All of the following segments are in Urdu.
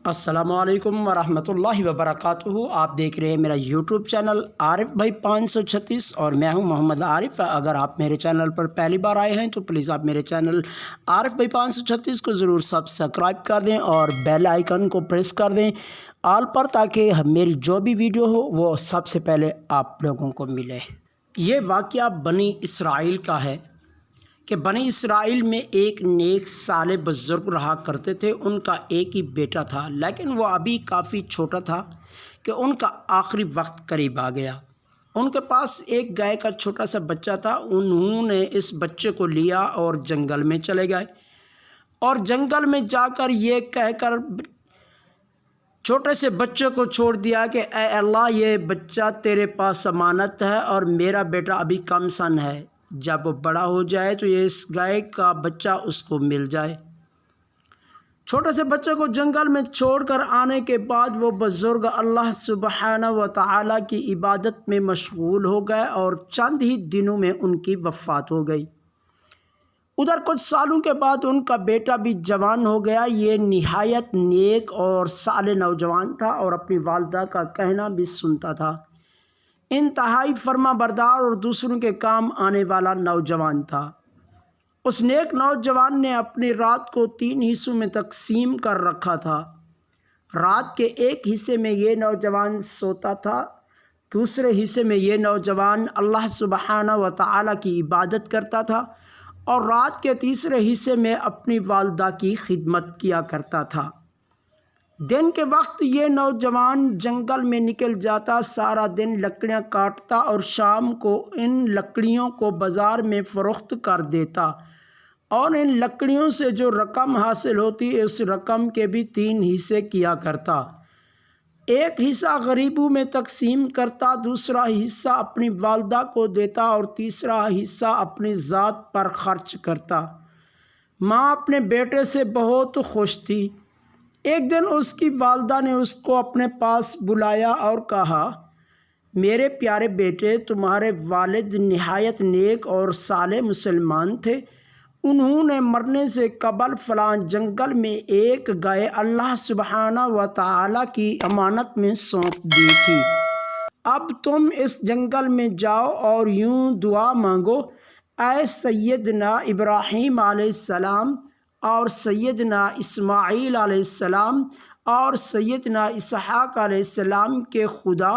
السلام علیکم ورحمۃ اللہ وبرکاتہ۔ آپ دیکھ رہے ہیں میرا یوٹیوب چینل عارف بھائی 536 اور میں ہوں محمد عارف۔ اگر آپ میرے چینل پر پہلی بار آئے ہیں تو پلیز آپ میرے چینل عارف بھائی 536 کو ضرور سبسکرائب کر دیں اور بیل آئیکن کو پریس کر دیں آل پر، تاکہ میری جو بھی ویڈیو ہو وہ سب سے پہلے آپ لوگوں کو ملے۔ یہ واقعہ بنی اسرائیل کا ہے کہ بنی اسرائیل میں ایک نیک صالح بزرگ رہا کرتے تھے۔ ان کا ایک ہی بیٹا تھا، لیکن وہ ابھی کافی چھوٹا تھا کہ ان کا آخری وقت قریب آ گیا۔ ان کے پاس ایک گائے کا چھوٹا سا بچہ تھا۔ انہوں نے اس بچے کو لیا اور جنگل میں چلے گئے، اور جنگل میں جا کر یہ کہہ کر چھوٹے سے بچے کو چھوڑ دیا کہ اے اللہ، یہ بچہ تیرے پاس امانت ہے اور میرا بیٹا ابھی کم سن ہے، جب وہ بڑا ہو جائے تو یہ اس گائے کا بچہ اس کو مل جائے۔ چھوٹے سے بچے کو جنگل میں چھوڑ کر آنے کے بعد وہ بزرگ اللہ سبحانہ و تعالیٰ کی عبادت میں مشغول ہو گئے، اور چند ہی دنوں میں ان کی وفات ہو گئی۔ ادھر کچھ سالوں کے بعد ان کا بیٹا بھی جوان ہو گیا۔ یہ نہایت نیک اور صالح نوجوان تھا اور اپنی والدہ کا کہنا بھی سنتا تھا۔ انتہائی فرما بردار اور دوسروں کے کام آنے والا نوجوان تھا۔ اس نیک نوجوان نے اپنی رات کو 3 حصوں میں تقسیم کر رکھا تھا۔ رات کے ایک حصے میں یہ نوجوان سوتا تھا، دوسرے حصے میں یہ نوجوان اللہ سبحانہ و تعالیٰ کی عبادت کرتا تھا، اور رات کے تیسرے حصے میں اپنی والدہ کی خدمت کیا کرتا تھا۔ دن کے وقت یہ نوجوان جنگل میں نکل جاتا، سارا دن لکڑیاں کاٹتا اور شام کو ان لکڑیوں کو بازار میں فروخت کر دیتا، اور ان لکڑیوں سے جو رقم حاصل ہوتی اس رقم کے بھی 3 حصے کیا کرتا۔ ایک حصہ غریبوں میں تقسیم کرتا، دوسرا حصہ اپنی والدہ کو دیتا، اور تیسرا حصہ اپنی ذات پر خرچ کرتا۔ ماں اپنے بیٹے سے بہت خوش تھی۔ ایک دن اس کی والدہ نے اس کو اپنے پاس بلایا اور کہا، میرے پیارے بیٹے، تمہارے والد نہایت نیک اور صالح مسلمان تھے۔ انہوں نے مرنے سے قبل فلاں جنگل میں ایک گائے اللہ سبحانہ و تعالیٰ کی امانت میں سونپ دی تھی۔ اب تم اس جنگل میں جاؤ اور یوں دعا مانگو، اے سیدنا ابراہیم علیہ السلام اور سیدنا اسماعیل علیہ السلام اور سیدنا اسحاق علیہ السلام کے خدا،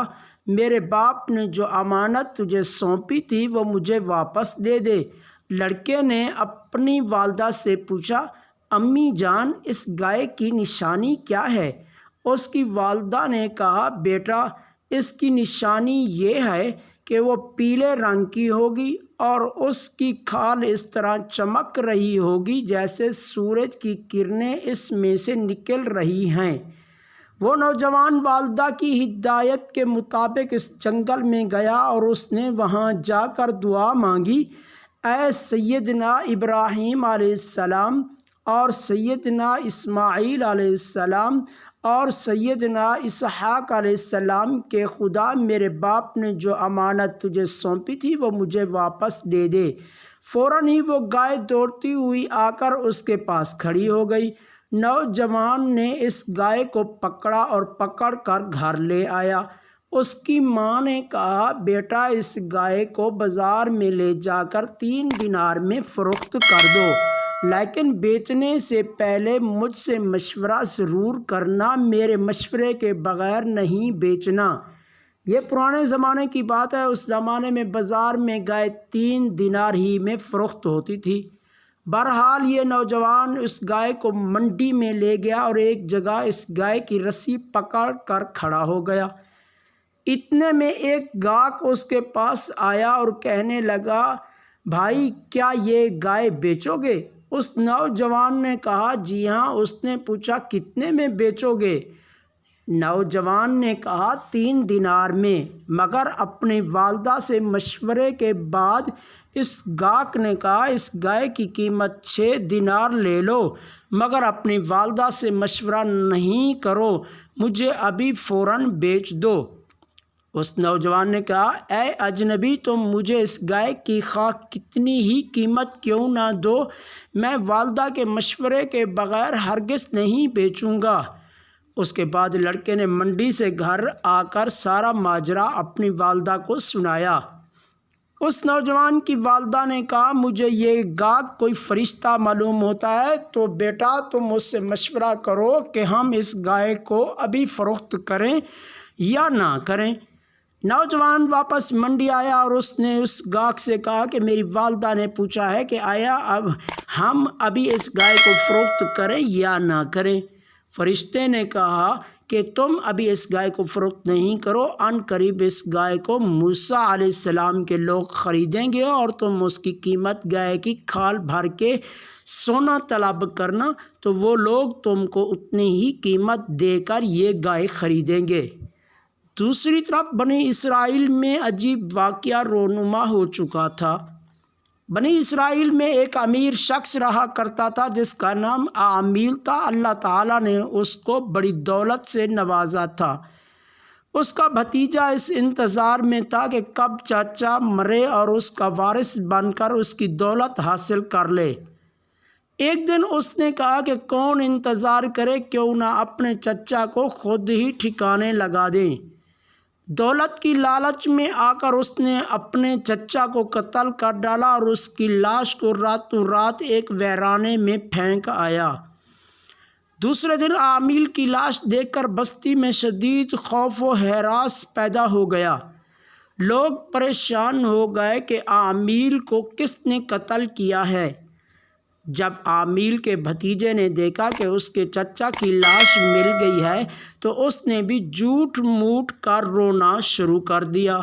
میرے باپ نے جو امانت تجھے سونپی تھی وہ مجھے واپس دے دے۔ لڑکے نے اپنی والدہ سے پوچھا، امی جان، اس گائے کی نشانی کیا ہے؟ اس کی والدہ نے کہا، بیٹا، اس کی نشانی یہ ہے کہ وہ پیلے رنگ کی ہوگی اور اس کی کھال اس طرح چمک رہی ہوگی جیسے سورج کی کرنیں اس میں سے نکل رہی ہیں۔ وہ نوجوان والدہ کی ہدایت کے مطابق اس جنگل میں گیا اور اس نے وہاں جا کر دعا مانگی، اے سیدنا ابراہیم علیہ السلام اور سیدنا اسماعیل علیہ السلام اور سیدنا اسحاق علیہ السلام کے خدا، میرے باپ نے جو امانت تجھے سونپی تھی وہ مجھے واپس دے دے۔ فوراً ہی وہ گائے دوڑتی ہوئی آ کر اس کے پاس کھڑی ہو گئی۔ نوجوان نے اس گائے کو پکڑا اور پکڑ کر گھر لے آیا۔ اس کی ماں نے کہا، بیٹا، اس گائے کو بازار میں لے جا کر 3 دینار میں فروخت کر دو، لیکن بیچنے سے پہلے مجھ سے مشورہ ضرور کرنا، میرے مشورے کے بغیر نہیں بیچنا۔ یہ پرانے زمانے کی بات ہے۔ اس زمانے میں بازار میں گائے 3 دینار ہی میں فروخت ہوتی تھی۔ بہرحال یہ نوجوان اس گائے کو منڈی میں لے گیا اور ایک جگہ اس گائے کی رسی پکڑ کر کھڑا ہو گیا۔ اتنے میں ایک گاہک اس کے پاس آیا اور کہنے لگا، بھائی، کیا یہ گائے بیچو گے؟ اس نوجوان نے کہا، جی ہاں۔ اس نے پوچھا، کتنے میں بیچو گے؟ نوجوان نے کہا، 3 دینار میں۔ مگر اپنی والدہ سے مشورے کے بعد اس گاہک نے کہا، اس گائے کی قیمت 6 دینار لے لو، مگر اپنی والدہ سے مشورہ نہیں کرو، مجھے ابھی فوراً بیچ دو۔ اس نوجوان نے کہا، اے اجنبی، تم مجھے اس گائے کی خواہ کتنی ہی قیمت کیوں نہ دو، میں والدہ کے مشورے کے بغیر ہرگز نہیں بیچوں گا۔ اس کے بعد لڑکے نے منڈی سے گھر آ کر سارا ماجرا اپنی والدہ کو سنایا۔ اس نوجوان کی والدہ نے کہا مجھے یہ گاہک کوئی فرشتہ معلوم ہوتا ہے، تو بیٹا تم مجھ سے مشورہ کرو کہ ہم اس گائے کو ابھی فروخت کریں یا نہ کریں۔ نوجوان واپس منڈی آیا اور اس نے اس گاہک سے کہا کہ میری والدہ نے پوچھا ہے کہ آیا اب ہم ابھی اس گائے کو فروخت کریں یا نہ کریں۔ فرشتے نے کہا کہ تم ابھی اس گائے کو فروخت نہیں کرو، عن قریب اس گائے کو موسیٰ علیہ السلام کے لوگ خریدیں گے اور تم اس کی قیمت گائے کی کھال بھر کے سونا طلب کرنا، تو وہ لوگ تم کو اتنی ہی قیمت دے کر یہ گائے خریدیں گے۔ دوسری طرف بنی اسرائیل میں عجیب واقعہ رونما ہو چکا تھا۔ بنی اسرائیل میں ایک امیر شخص رہا کرتا تھا جس کا نام عامیل تھا۔ اللہ تعالیٰ نے اس کو بڑی دولت سے نوازا تھا۔ اس کا بھتیجا اس انتظار میں تھا کہ کب چچا مرے اور اس کا وارث بن کر اس کی دولت حاصل کر لے۔ ایک دن اس نے کہا کہ کون انتظار کرے، کیوں نہ اپنے چچا کو خود ہی ٹھکانے لگا دیں۔ دولت کی لالچ میں آ کر اس نے اپنے چچا کو قتل کر ڈالا اور اس کی لاش کو راتوں رات ایک ویرانے میں پھینک آیا۔ دوسرے دن عامیل کی لاش دیکھ کر بستی میں شدید خوف و ہراس پیدا ہو گیا۔ لوگ پریشان ہو گئے کہ عامیل کو کس نے قتل کیا ہے۔ جب عامیل کے بھتیجے نے دیکھا کہ اس کے چچا کی لاش مل گئی ہے تو اس نے بھی جھوٹ موٹ کر رونا شروع کر دیا۔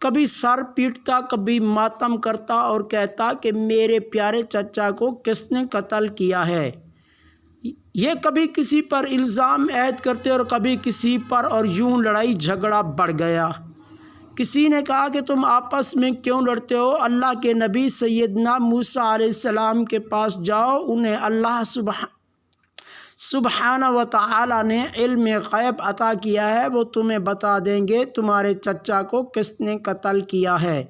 کبھی سر پیٹتا، کبھی ماتم کرتا اور کہتا کہ میرے پیارے چچا کو کس نے قتل کیا ہے۔ یہ کبھی کسی پر الزام عائد کرتے اور کبھی کسی پر، اور یوں لڑائی جھگڑا بڑھ گیا۔ کسی نے کہا کہ تم آپس میں کیوں لڑتے ہو؟ اللہ کے نبی سیدنا موسیٰ علیہ السلام کے پاس جاؤ، انہیں اللہ سبحانہ و تعالی نے علم غیب عطا کیا ہے، وہ تمہیں بتا دیں گے تمہارے چچا کو کس نے قتل کیا ہے۔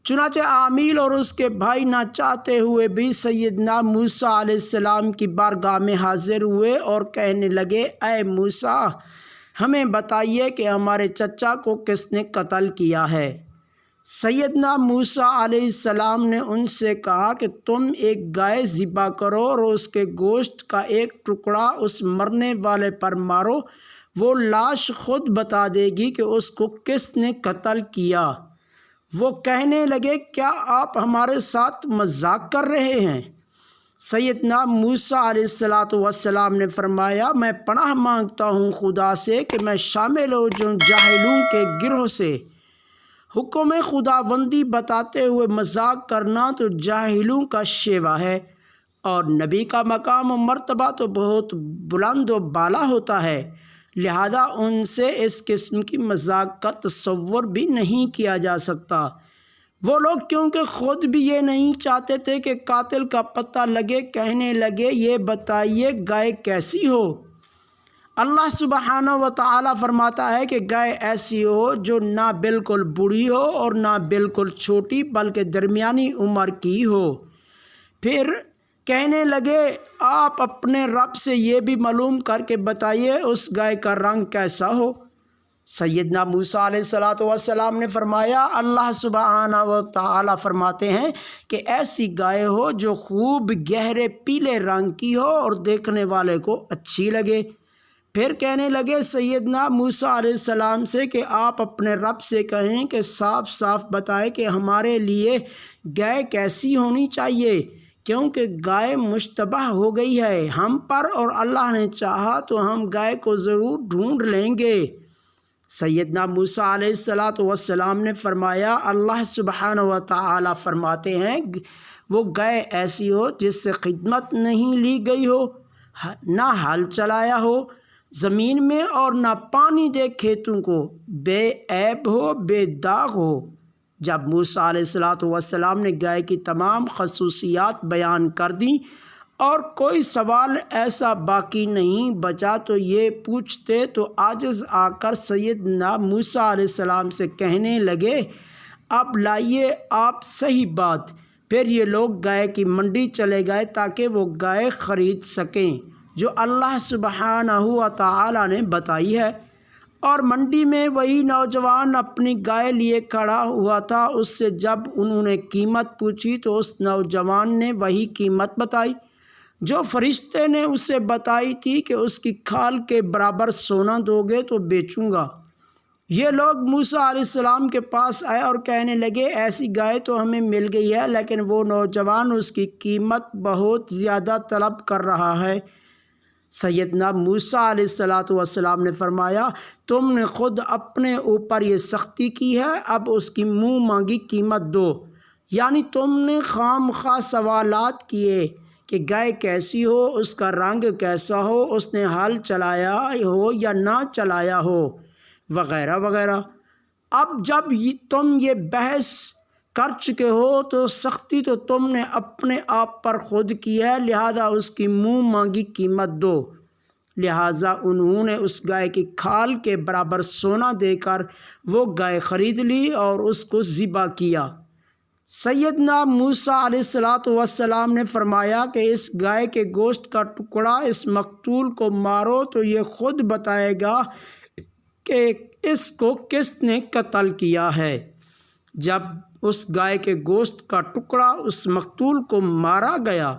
چنانچہ عامیل اور اس کے بھائی نہ چاہتے ہوئے بھی سیدنا موسیٰ علیہ السلام کی بارگاہ میں حاضر ہوئے اور کہنے لگے اے موسیٰ، ہمیں بتائیے کہ ہمارے چچا کو کس نے قتل کیا ہے۔ سیدنا موسیٰ علیہ السلام نے ان سے کہا کہ تم ایک گائے ذبح کرو اور اس کے گوشت کا ایک ٹکڑا اس مرنے والے پر مارو، وہ لاش خود بتا دے گی کہ اس کو کس نے قتل کیا۔ وہ کہنے لگے کیا آپ ہمارے ساتھ مذاق کر رہے ہیں؟ سیدنا موسیٰ علیہ السلام نے فرمایا میں پناہ مانگتا ہوں خدا سے کہ میں شامل ہو جاؤں جاہلوں کے گروہ سے۔ حکم خداوندی بتاتے ہوئے مذاق کرنا تو جاہلوں کا شیوہ ہے، اور نبی کا مقام و مرتبہ تو بہت بلند و بالا ہوتا ہے، لہذا ان سے اس قسم کی مذاق کا تصور بھی نہیں کیا جا سکتا۔ وہ لوگ کیونکہ خود بھی یہ نہیں چاہتے تھے کہ قاتل کا پتہ لگے، کہنے لگے یہ بتائیے گائے کیسی ہو؟ اللہ سبحانہ و تعالی فرماتا ہے کہ گائے ایسی ہو جو نہ بالکل بوڑھی ہو اور نہ بالکل چھوٹی بلکہ درمیانی عمر کی ہو۔ پھر کہنے لگے آپ اپنے رب سے یہ بھی معلوم کر کے بتائیے اس گائے کا رنگ کیسا ہو۔ سیدنا موسیٰ علیہ السلام نے فرمایا اللہ سبحانہ و تعالی فرماتے ہیں کہ ایسی گائے ہو جو خوب گہرے پیلے رنگ کی ہو اور دیکھنے والے کو اچھی لگے۔ پھر کہنے لگے سیدنا موسیٰ علیہ السلام سے کہ آپ اپنے رب سے کہیں کہ صاف صاف بتائے کہ ہمارے لیے گائے کیسی ہونی چاہیے، کیونکہ گائے مشتبہ ہو گئی ہے ہم پر، اور اللہ نے چاہا تو ہم گائے کو ضرور ڈھونڈ لیں گے۔ سیدنا موسیٰ علیہ السلام نے فرمایا اللہ سبحانہ و تعالی فرماتے ہیں وہ گائے ایسی ہو جس سے خدمت نہیں لی گئی ہو، نہ ہل چلایا ہو زمین میں، اور نہ پانی دے کھیتوں کو، بے عیب ہو، بے داغ ہو۔ جب موسیٰ علیہ السلام نے گائے کی تمام خصوصیات بیان کر دیں اور کوئی سوال ایسا باقی نہیں بچا تو یہ پوچھتے تو عاجز آ کر سیدنا موسیٰ علیہ السلام سے کہنے لگے اب لائیے آپ صحیح بات۔ پھر یہ لوگ گائے کی منڈی چلے گئے تاکہ وہ گائے خرید سکیں۔ جو اللہ سبحانہ و تعالی نے بتائی ہے۔ اور منڈی میں وہی نوجوان اپنی گائے لیے کھڑا ہوا تھا۔ اس سے جب انہوں نے قیمت پوچھی تو اس نوجوان نے وہی قیمت بتائی جو فرشتے نے اسے بتائی تھی کہ اس کی کھال کے برابر سونا دو گے تو بیچوں گا۔ یہ لوگ موسیٰ علیہ السلام کے پاس آئے اور کہنے لگے ایسی گائے تو ہمیں مل گئی ہے، لیکن وہ نوجوان اس کی قیمت بہت زیادہ طلب کر رہا ہے۔ سیدنا موسیٰ علیہ السلام نے فرمایا تم نے خود اپنے اوپر یہ سختی کی ہے، اب اس کی منہ مانگی قیمت دو۔ یعنی تم نے خام خواہ سوالات کیے کہ گائے کیسی ہو، اس کا رنگ کیسا ہو، اس نے ہل چلایا ہو یا نہ چلایا ہو، وغیرہ وغیرہ۔ اب جب تم یہ بحث کر چکے ہو تو سختی تو تم نے اپنے آپ پر خود کی ہے، لہذا اس کی منہ مانگی قیمت دو۔ لہذا انہوں نے اس گائے کی کھال کے برابر سونا دے کر وہ گائے خرید لی اور اس کو ذبح کیا۔ سیدنا موسیٰ علیہ السلام نے فرمایا کہ اس گائے کے گوشت کا ٹکڑا اس مقتول کو مارو تو یہ خود بتائے گا کہ اس کو کس نے قتل کیا ہے۔ جب اس گائے کے گوشت کا ٹکڑا اس مقتول کو مارا گیا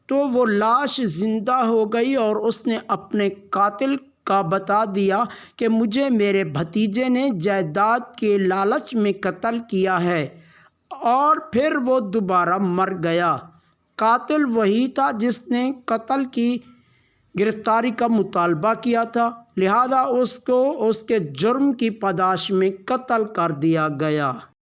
تو وہ لاش زندہ ہو گئی اور اس نے اپنے قاتل کا بتا دیا کہ مجھے میرے بھتیجے نے جائیداد کے لالچ میں قتل کیا ہے، اور پھر وہ دوبارہ مر گیا۔ قاتل وہی تھا جس نے قتل کی گرفتاری کا مطالبہ کیا تھا، لہذا اس کو اس کے جرم کی پاداش میں قتل کر دیا گیا۔